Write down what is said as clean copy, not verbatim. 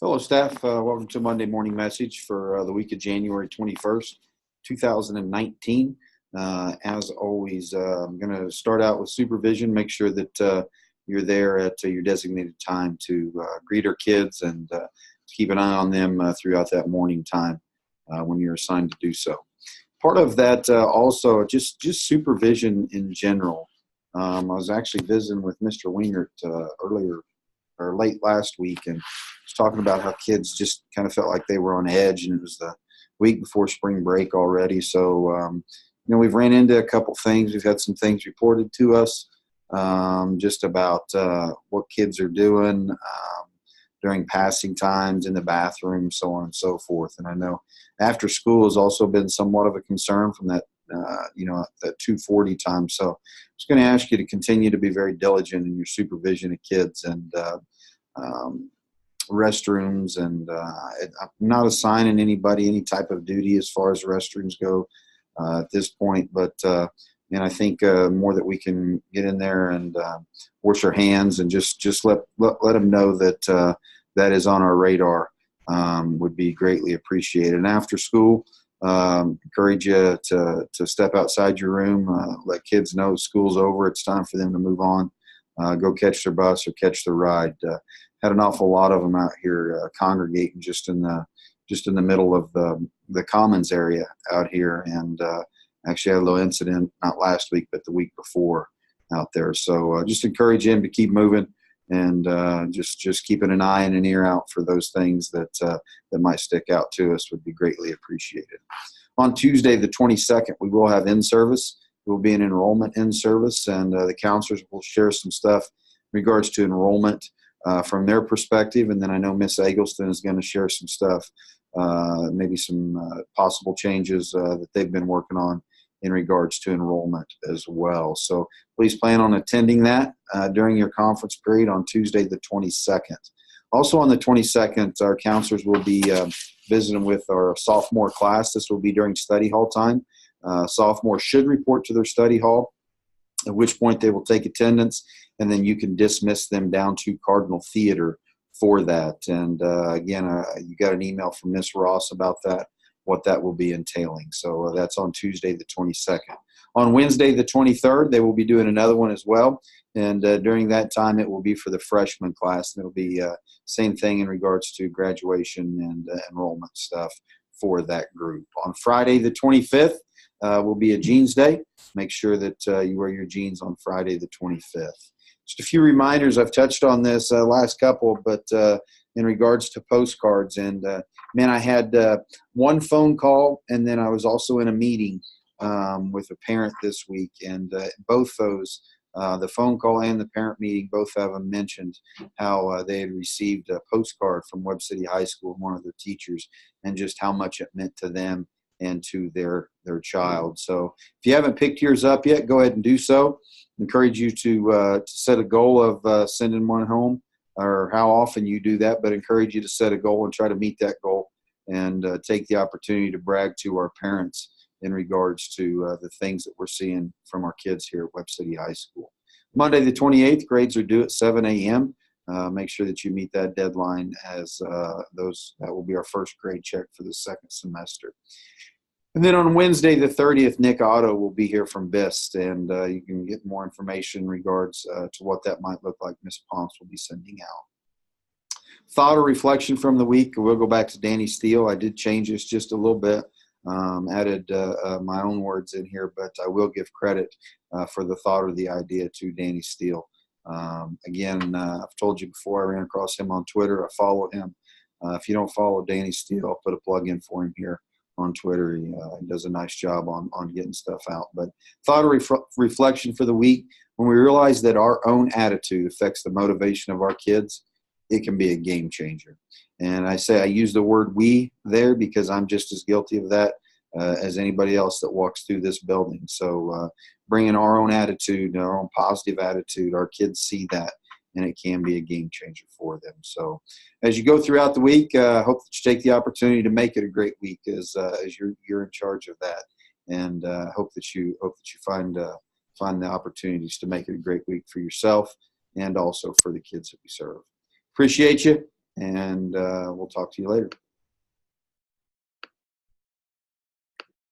Hello, staff. Welcome to Monday Morning Message for the week of January 21st, 2019. As always, I'm going to start out with supervision, make sure that you're there at your designated time to greet our kids and keep an eye on them throughout that morning time when you're assigned to do so. Part of that also, just supervision in general. I was actually visiting with Mr. Wingert earlier or late last week, and was talking about how kids just kind of felt like they were on edge, and it was the week before spring break already. So, we've ran into a couple things. We've had some things reported to us just about what kids are doing during passing times in the bathroom, so on and so forth. And I know after school has also been somewhat of a concern from that, that 2:40 time. So I'm just going to ask you to continue to be very diligent in your supervision of kids and restrooms. And I'm not assigning anybody any type of duty as far as restrooms go at this point, but I think more that we can get in there and wash our hands and just let them know that that is on our radar would be greatly appreciated. And after school, encourage you to step outside your room, let kids know school's over, it's time for them to move on, go catch their bus or catch their ride. Had an awful lot of them out here congregating just in the middle of the commons area out here, and actually had a little incident not last week but the week before out there. So just encourage him to keep moving and just keeping an eye and an ear out for those things that might stick out to us would be greatly appreciated. On Tuesday the 22nd, we will have in-service. There will be an enrollment in-service, and the counselors will share some stuff in regards to enrollment from their perspective. And then I know Miss Eggleston is going to share some stuff, maybe some possible changes that they've been working on in regards to enrollment as well. So please plan on attending that during your conference period on Tuesday the 22nd. Also on the 22nd, our counselors will be visiting with our sophomore class. This will be during study hall time. Sophomores should report to their study hall, at which point they will take attendance, and then you can dismiss them down to Cardinal Theater for that. And again, you got an email from Miss Ross about that, what that will be entailing. So that's on Tuesday the 22nd. On Wednesday the 23rd, they will be doing another one as well. And during that time, it will be for the freshman class. And it'll be same thing in regards to graduation and enrollment stuff for that group. On Friday the 25th will be a jeans day. Make sure that you wear your jeans on Friday the 25th. Just a few reminders. I've touched on this last couple, but in regards to postcards. And, I had one phone call, and then I was also in a meeting with a parent this week. And both those, the phone call and the parent meeting, both of them mentioned how they had received a postcard from Webb City High School, one of their teachers, and just how much it meant to them and to their child. So if you haven't picked yours up yet, go ahead and do so. Encourage you to set a goal of sending one home, or how often you do that, but encourage you to set a goal and try to meet that goal, and take the opportunity to brag to our parents in regards to the things that we're seeing from our kids here at Webb City High School. Monday the 28th, grades are due at 7 a.m. Make sure that you meet that deadline, as that will be our first grade check for the second semester. And then on Wednesday the 30th, Nick Otto will be here from BIST, and you can get more information in regards to what that might look like. Ms. Ponce will be sending out. Thought or reflection from the week, we'll go back to Danny Steele. I did change this just a little bit, added my own words in here, but I will give credit for the thought or the idea to Danny Steele. Again, I've told you before, I ran across him on Twitter. I follow him. If you don't follow Danny Steele, I'll put a plug in for him here on Twitter. He does a nice job on getting stuff out. But thought or reflection for the week: when we realize that our own attitude affects the motivation of our kids, it can be a game changer. And I use the word we there because I'm just as guilty of that as anybody else that walks through this building. So bringing our own attitude, our own positive attitude, our kids see that, and it can be a game changer for them. So as you go throughout the week, I hope that you take the opportunity to make it a great week as you're in charge of that. And hope that you find the opportunities to make it a great week for yourself and also for the kids that we serve. Appreciate you. and we'll talk to you later.